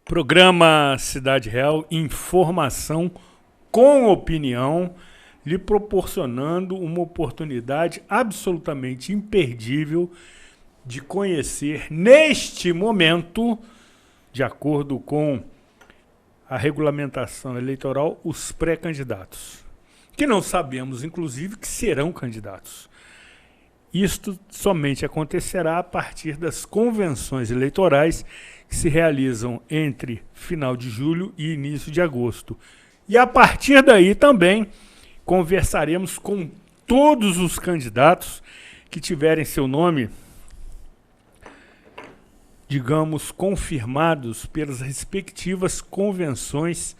[SPEAKER 1] Programa Cidade Real, informação com opinião, lhe proporcionando uma oportunidade absolutamente imperdível de conhecer, neste momento, de acordo com a regulamentação eleitoral, os pré-candidatos, que não sabemos, inclusive, que serão candidatos. Isto somente acontecerá a partir das convenções eleitorais que se realizam entre final de julho e início de agosto. E a partir daí também conversaremos com todos os candidatos que tiverem seu nome, digamos, confirmados pelas respectivas convenções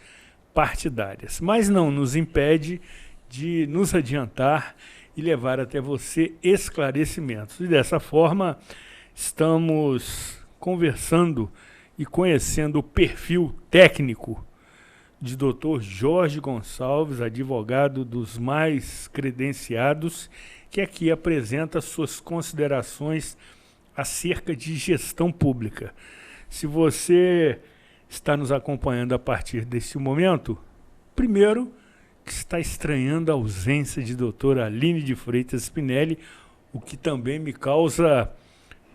[SPEAKER 1] partidárias. Mas não nos impede de nos adiantar e levar até você esclarecimentos. E dessa forma, estamos conversando e conhecendo o perfil técnico de Dr. Jorge Gonçalves, advogado dos mais credenciados, que aqui apresenta suas considerações acerca de gestão pública. Se você está nos acompanhando a partir deste momento, primeiro que está estranhando a ausência de doutora Aline de Freitas Spinelli, o que também me causa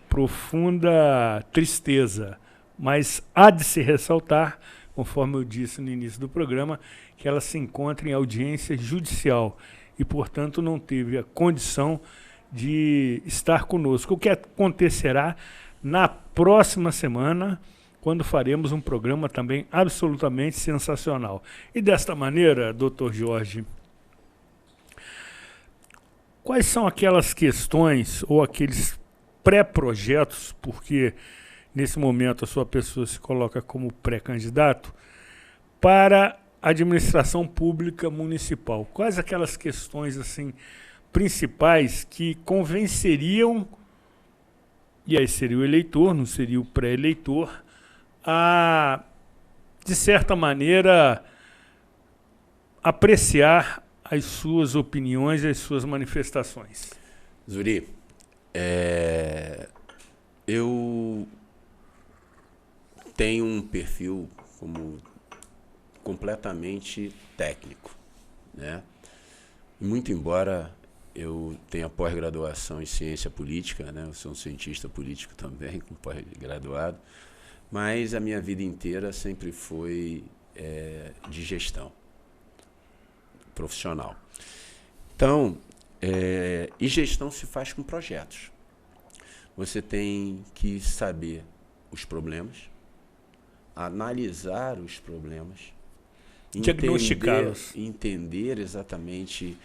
[SPEAKER 1] profunda tristeza, mas há de se ressaltar, conforme eu disse no início do programa, que ela se encontra em audiência judicial e, portanto, não teve a condição de estar conosco. O que acontecerá na próxima semana, quando faremos um programa também absolutamente sensacional. E desta maneira, Dr. Jorge, quais são aquelas questões ou aqueles pré-projetos, porque nesse momento a sua pessoa se coloca como pré-candidato, para a administração pública municipal? Quais aquelas questões assim principais que convenceriam, e aí seria o eleitor, não seria o pré-eleitor, a, de certa maneira, apreciar as suas opiniões e as suas manifestações?
[SPEAKER 7] Zuri, eu tenho um perfil como completamente técnico, né? Muito embora eu tenha pós-graduação em ciência política, né? Eu sou um cientista político também, com pós-graduado, mas a minha vida inteira sempre foi de gestão profissional. Então, e gestão se faz com projetos. Você tem que saber os problemas, analisar os problemas,
[SPEAKER 1] diagnosticá-los,
[SPEAKER 7] entender exatamente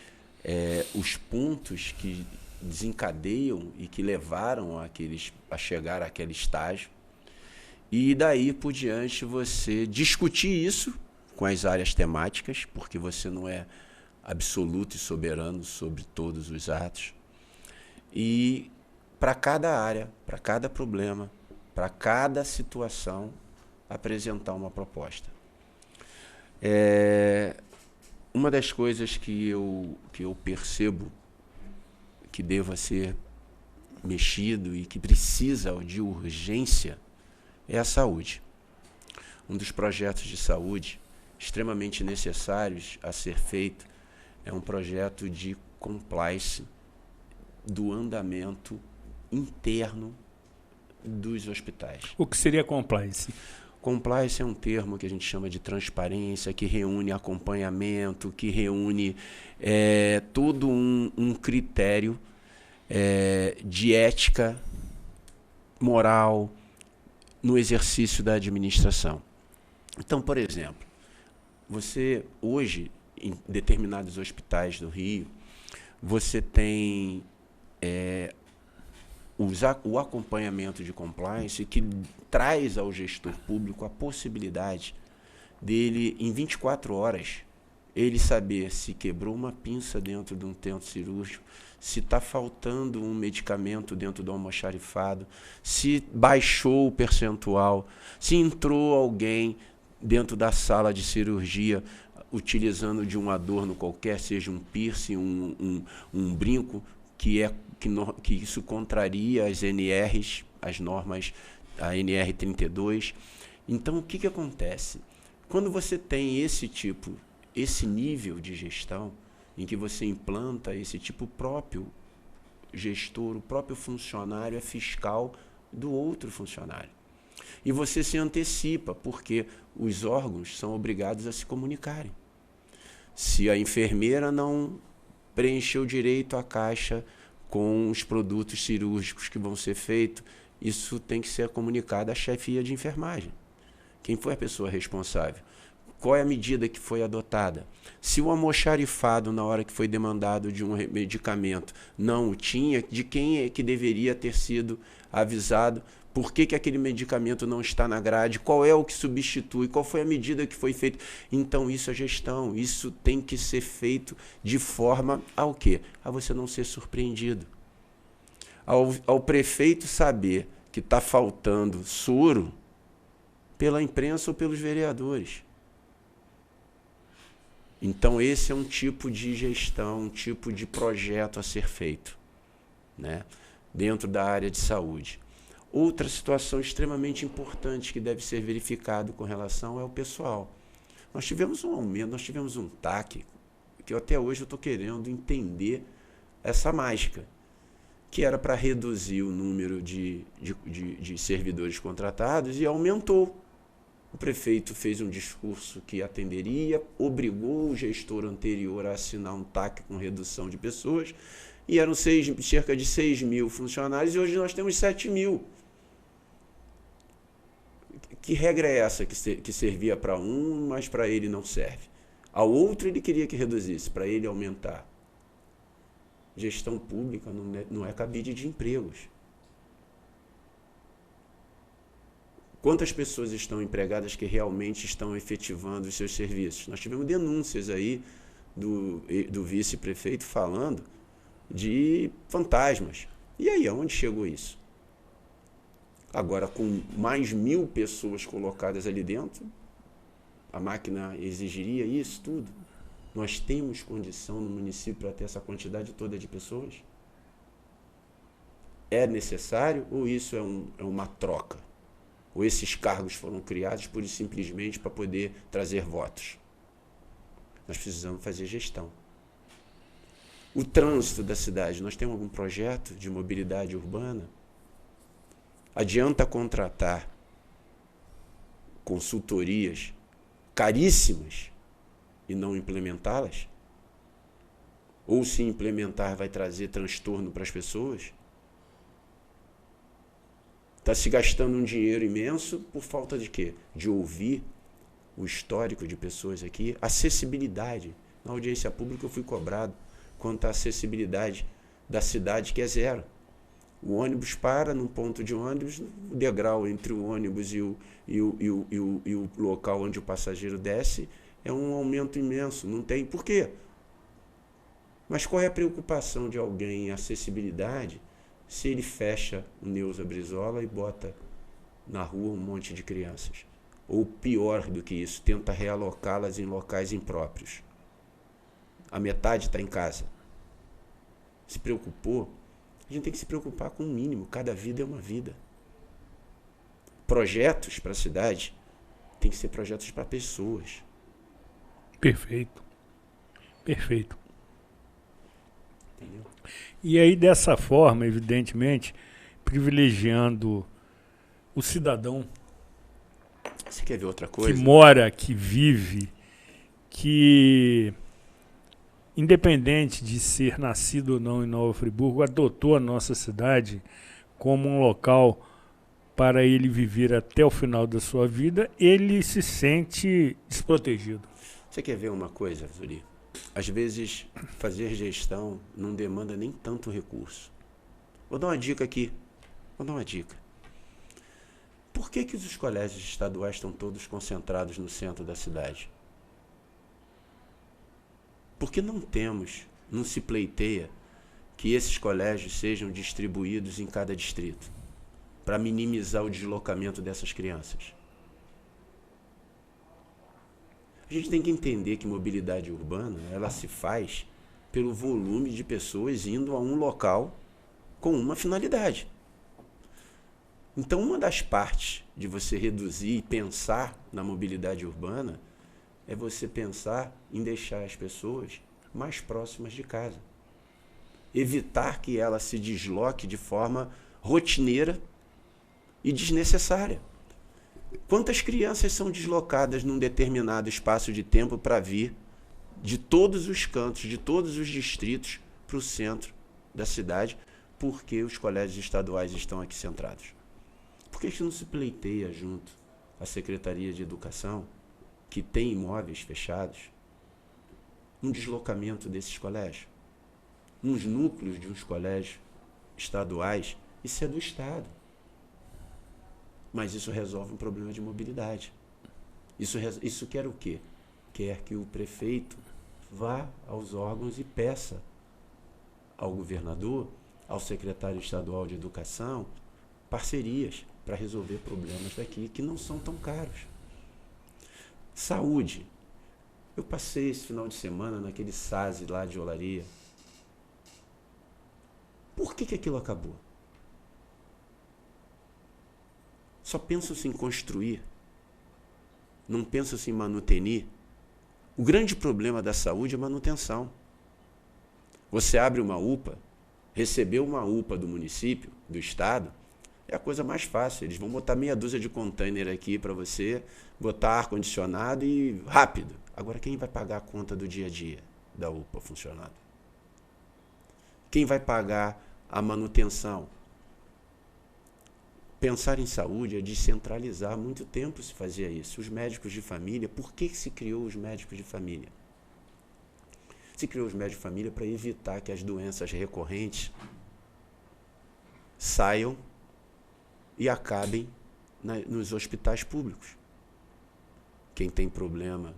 [SPEAKER 7] os pontos que desencadeiam e que levaram a chegar àquele estágio. E daí por diante você discutir isso com as áreas temáticas, porque você não é absoluto e soberano sobre todos os atos. E para cada área, para cada problema, para cada situação, apresentar uma proposta. Uma das coisas que eu percebo que deva ser mexido e que precisa de urgência é a saúde. Um dos projetos de saúde extremamente necessários a ser feito é um projeto de compliance do andamento interno dos hospitais.
[SPEAKER 1] O que seria compliance?
[SPEAKER 7] Compliance é um termo que a gente chama de transparência, que reúne acompanhamento, que reúne todo um critério de ética, moral, no exercício da administração. Então, por exemplo, você hoje, em determinados hospitais do Rio, você tem o acompanhamento de compliance que traz ao gestor público a possibilidade dele, em 24 horas, ele saber se quebrou uma pinça dentro de um tento cirúrgico, se está faltando um medicamento dentro do almoxarifado, se baixou o percentual, se entrou alguém dentro da sala de cirurgia utilizando de um adorno qualquer, seja um piercing, um brinco, que isso contraria as NRs, as normas, a NR 32. Então, o que acontece? Quando você tem esse nível de gestão, em que você implanta esse tipo, o próprio gestor, o próprio funcionário é fiscal do outro funcionário. E você se antecipa, porque os órgãos são obrigados a se comunicarem. Se a enfermeira não preencheu direito a caixa com os produtos cirúrgicos que vão ser feitos, isso tem que ser comunicado à chefia de enfermagem. Quem foi a pessoa responsável? Qual é a medida que foi adotada? Se o almoxarifado, na hora que foi demandado de um medicamento, não o tinha, de quem é que deveria ter sido avisado? Por que aquele medicamento não está na grade? Qual é o que substitui? Qual foi a medida que foi feita? Então, isso é gestão. Isso tem que ser feito de forma ao quê? A você não ser surpreendido. Ao prefeito saber que está faltando soro pela imprensa ou pelos vereadores. Então, esse é um tipo de gestão, um tipo de projeto a ser feito, né, dentro da área de saúde. Outra situação extremamente importante que deve ser verificado com relação é o pessoal. Nós tivemos um aumento, nós tivemos um TAC, que até hoje eu estou querendo entender essa mágica, que era para reduzir o número de servidores contratados e aumentou. O prefeito fez um discurso que atenderia, obrigou o gestor anterior a assinar um TAC com redução de pessoas, e eram cerca de 6 mil funcionários, e hoje nós temos 7 mil. Que regra é essa que servia para um, mas para ele não serve? Ao outro ele queria que reduzisse, para ele aumentar. Gestão pública não é cabide de empregos. Quantas pessoas estão empregadas que realmente estão efetivando os seus serviços? Nós tivemos denúncias aí do vice-prefeito falando de fantasmas. E aí, aonde chegou isso? Agora, com mais 1.000 pessoas colocadas ali dentro, a máquina exigiria isso tudo? Nós temos condição no município para ter essa quantidade toda de pessoas? É necessário ou isso é uma troca? Ou esses cargos foram criados pura e simplesmente para poder trazer votos? Nós precisamos fazer gestão. O trânsito da cidade, nós temos algum projeto de mobilidade urbana? Adianta contratar consultorias caríssimas e não implementá-las? Ou se implementar vai trazer transtorno para as pessoas? Está se gastando um dinheiro imenso por falta de quê? De ouvir o histórico de pessoas aqui. Acessibilidade. Na audiência pública eu fui cobrado quanto à acessibilidade da cidade, que é zero. O ônibus para num ponto de ônibus, o degrau entre o ônibus e o local onde o passageiro desce é um aumento imenso. Não tem. Por quê? Mas qual é a preocupação de alguém em acessibilidade se ele fecha o Neuza Brizola e bota na rua um monte de crianças? Ou pior do que isso, tenta realocá-las em locais impróprios. A metade está em casa. Se preocupou? A gente tem que se preocupar com o mínimo. Cada vida é uma vida. Projetos para a cidade tem que ser projetos para pessoas.
[SPEAKER 1] Perfeito. Perfeito.
[SPEAKER 7] Entendeu?
[SPEAKER 1] E aí, dessa forma, evidentemente, privilegiando o cidadão
[SPEAKER 7] Você quer ver outra coisa?
[SPEAKER 1] que mora, que vive, que, independente de ser nascido ou não em Nova Friburgo, adotou a nossa cidade como um local para ele viver até o final da sua vida, ele se sente desprotegido.
[SPEAKER 7] Você quer ver uma coisa, Zuri? Às vezes, fazer gestão não demanda nem tanto recurso. Vou dar uma dica aqui. Por que os colégios estaduais estão todos concentrados no centro da cidade? Porque não se pleiteia que esses colégios sejam distribuídos em cada distrito, para minimizar o deslocamento dessas crianças. A gente tem que entender que mobilidade urbana, ela se faz pelo volume de pessoas indo a um local com uma finalidade. Então, uma das partes de você reduzir e pensar na mobilidade urbana é você pensar em deixar as pessoas mais próximas de casa. Evitar que ela se desloque de forma rotineira e desnecessária. Quantas crianças são deslocadas num determinado espaço de tempo para vir de todos os cantos, de todos os distritos, para o centro da cidade, porque os colégios estaduais estão aqui centrados? Por que isso não se pleiteia junto à Secretaria de Educação, que tem imóveis fechados, um deslocamento desses colégios? Uns núcleos de uns colégios estaduais, isso é do Estado. Mas isso resolve um problema de mobilidade. Isso quer o quê? Quer que o prefeito vá aos órgãos e peça ao governador, ao secretário estadual de educação, parcerias para resolver problemas daqui que não são tão caros. Saúde. Eu passei esse final de semana naquele SASE lá de Olaria. Por que aquilo acabou? Só pensa-se em construir, não pensa-se em manutenir. O grande problema da saúde é manutenção. Você abre uma UPA, receber uma UPA do município, do estado, é a coisa mais fácil. Eles vão botar meia dúzia de container aqui para você, botar ar-condicionado e rápido. Agora, quem vai pagar a conta do dia a dia da UPA funcionando? Quem vai pagar a manutenção? Pensar em saúde é descentralizar. Há muito tempo se fazia isso. Os médicos de família, por que se criou os médicos de família? Se criou os médicos de família para evitar que as doenças recorrentes saiam e acabem nos hospitais públicos. Quem tem problema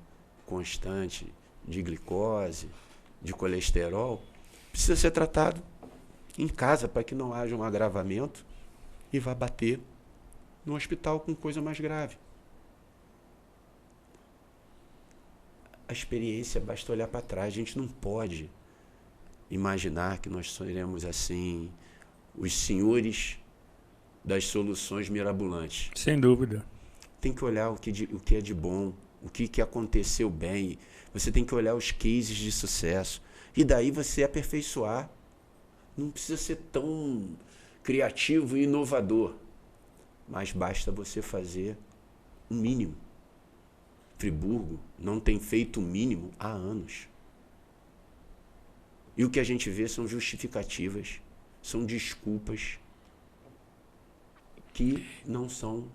[SPEAKER 7] constante de glicose, de colesterol, precisa ser tratado em casa para que não haja um agravamento e vá bater no hospital com coisa mais grave. A experiência, basta olhar para trás. A gente não pode imaginar que nós seremos assim os senhores das soluções mirabolantes.
[SPEAKER 1] Sem dúvida.
[SPEAKER 7] Tem que olhar o que é de bom, o que aconteceu bem. Você tem que olhar os cases de sucesso. E daí você aperfeiçoar. Não precisa ser tão criativo e inovador, mas basta você fazer o mínimo. Friburgo não tem feito o mínimo há anos. E o que a gente vê são justificativas, são desculpas que não são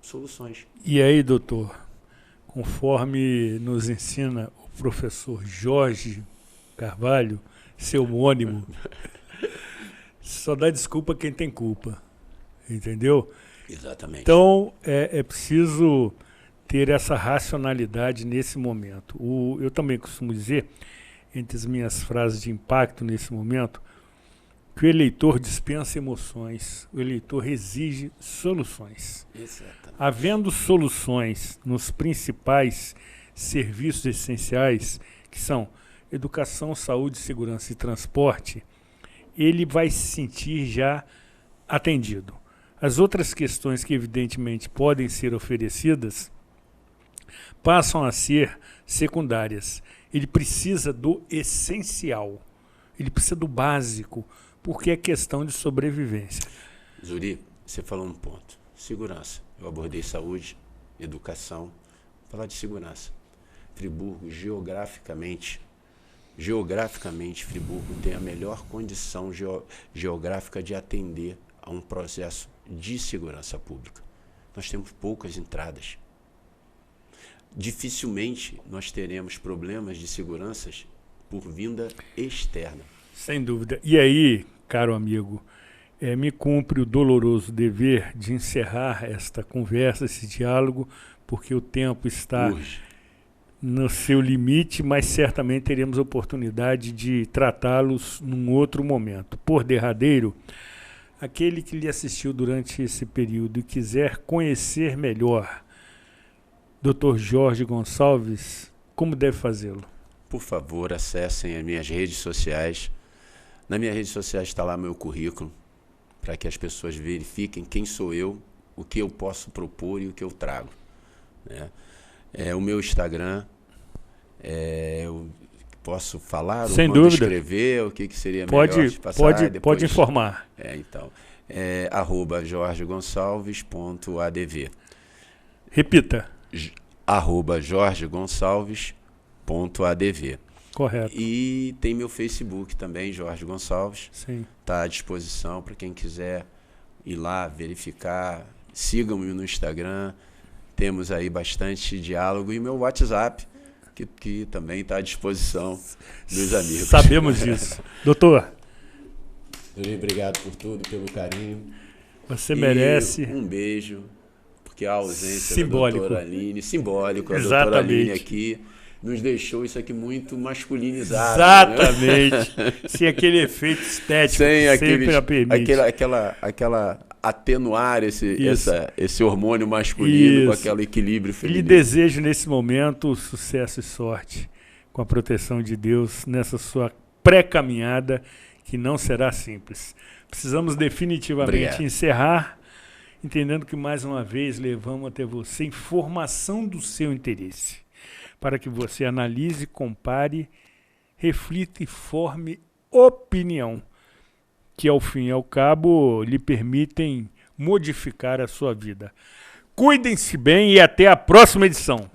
[SPEAKER 7] soluções.
[SPEAKER 1] E aí, doutor, conforme nos ensina o professor Jorge Carvalho, seu homônimo, só dá desculpa quem tem culpa, entendeu?
[SPEAKER 7] Exatamente.
[SPEAKER 1] Então, é preciso ter essa racionalidade nesse momento. Eu também costumo dizer, entre as minhas frases de impacto nesse momento, que o eleitor dispensa emoções, o eleitor exige soluções.
[SPEAKER 7] Exatamente.
[SPEAKER 1] Havendo soluções nos principais serviços essenciais, que são educação, saúde, segurança e transporte, ele vai se sentir já atendido. As outras questões que evidentemente podem ser oferecidas passam a ser secundárias. Ele precisa do essencial, ele precisa do básico, porque é questão de sobrevivência.
[SPEAKER 7] Zuri, você falou um ponto. Segurança. Eu abordei saúde, educação, vou falar de segurança. Friburgo, geograficamente, Friburgo tem a melhor condição geográfica de atender a um processo de segurança pública. Nós temos poucas entradas. Dificilmente nós teremos problemas de seguranças por vinda externa.
[SPEAKER 1] Sem dúvida. E aí, caro amigo, me cumpre o doloroso dever de encerrar esta conversa, esse diálogo, porque o tempo está no seu limite, mas certamente teremos oportunidade de tratá-los num outro momento. Por derradeiro, aquele que lhe assistiu durante esse período e quiser conhecer melhor Dr. Jorge Gonçalves, como deve fazê-lo?
[SPEAKER 7] Por favor, acessem as minhas redes sociais. Na minha rede social está lá meu currículo, para que as pessoas verifiquem quem sou eu, o que eu posso propor e o que eu trago, né? O meu Instagram, eu posso falar,
[SPEAKER 1] sem
[SPEAKER 7] ou
[SPEAKER 1] dúvida,
[SPEAKER 7] escrever, o que seria melhor de passar?
[SPEAKER 1] Pode informar.
[SPEAKER 7] Então, @jorgegonçalves.adv.
[SPEAKER 1] Repita.
[SPEAKER 7] @jorgegonçalves.adv.
[SPEAKER 1] Correto.
[SPEAKER 7] E tem meu Facebook também, Jorge Gonçalves.
[SPEAKER 1] Sim.
[SPEAKER 7] Está à disposição para quem quiser ir lá, verificar. Sigam-me no Instagram. Temos aí bastante diálogo. E meu WhatsApp, que também está à disposição dos amigos.
[SPEAKER 1] Sabemos disso. Doutor.
[SPEAKER 7] Obrigado por tudo, pelo carinho.
[SPEAKER 1] Você merece.
[SPEAKER 7] Um beijo, porque a ausência
[SPEAKER 1] simbólico.
[SPEAKER 7] da doutora Aline, simbólico, a
[SPEAKER 1] Exatamente.
[SPEAKER 7] doutora Aline aqui, nos deixou isso aqui muito masculinizado.
[SPEAKER 1] Exatamente. Né? Sem aquele efeito estético
[SPEAKER 7] sem
[SPEAKER 1] que sempre a permite.
[SPEAKER 7] Aquela atenuar esse hormônio masculino com aquele equilíbrio feminino.
[SPEAKER 1] E lhe desejo nesse momento sucesso e sorte com a proteção de Deus nessa sua pré-caminhada, que não será simples. Precisamos definitivamente encerrar, entendendo que mais uma vez levamos até você informação do seu interesse, para que você analise, compare, reflita e forme opinião, que ao fim e ao cabo lhe permitem modificar a sua vida. Cuidem-se bem e até a próxima edição.